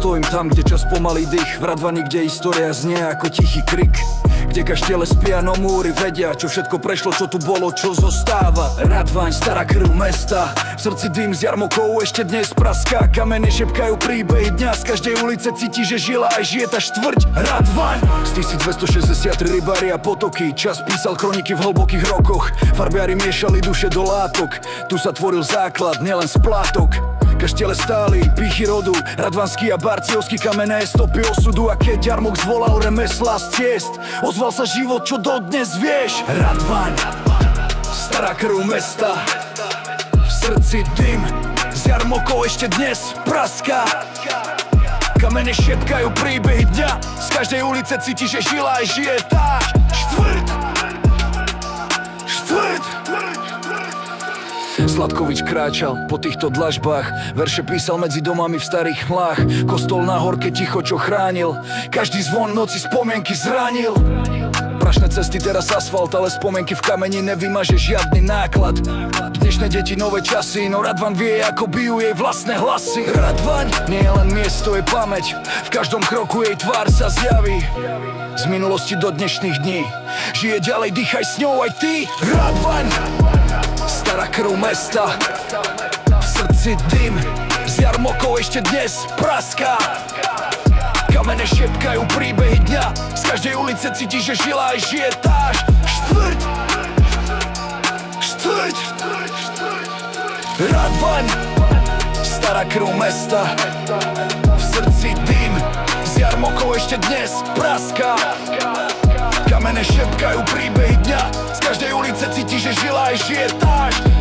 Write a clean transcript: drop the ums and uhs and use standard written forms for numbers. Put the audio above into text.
Stojím tam, kde čas pomalý dých, v Radvani, kde história znie ako tichý krik, kde kaštiele spia, no múry vedia, čo všetko prešlo, čo tu bolo, čo zostáva. Radvaň, stará krv mesta, v srdci dym z jarmokov ešte dnes praská. Kamene šepkajú príbehy dňa, z každej ulice cíti, že žila aj žije tá štvrť Radvaň. Z 1263 rybári a potoky, čas písal kroniky v hlbokých rokoch. Farbiari miešali duše do látok, tu sa tvoril základ, nielen z plátok. Kaštiele stáli, pýchy rodu, radvanský a barciovský, kamenné stopy osudu. A keď jarmok zvolal remesla z ciest, ozval sa život, čo dodnes vieš. Radvaň, stará krv mesta, v srdci dym, z jarmokov ešte dnes praská. Kamene šepkajú príbehy dňa, z každej ulice cíti, že žila aj žije tá štvrť. Sladkovič kráčal po týchto dlažbách, verše písal medzi domami v starých mlách. Kostol na horke ticho, čo chránil, každý zvon noci spomienky zranil. Prašné cesty, teraz asfalt, ale spomienky v kameni nevymaže žiadny náklad. Dnešné deti, nové časy, no Radvaň vie, ako bijú jej vlastné hlasy. Radvaň nie je len miesto, je pamäť, v každom kroku jej tvár sa zjaví. Z minulosti do dnešných dní žije ďalej, dýchaj s ňou aj ty. Radvaň, stará krv mesta, v srdci dym, z jarmokov ešte dnes praská. Kamene šepkajú príbehy dňa, z každej ulice cíti, že žila aj žije tá štvrť. Radvaň, stará krv mesta, v srdci dym, z jarmokov ešte dnes praská. Kamene šepkajú príbehy dňa, z každej ulice cíti, že žila aj žije tá štvrť.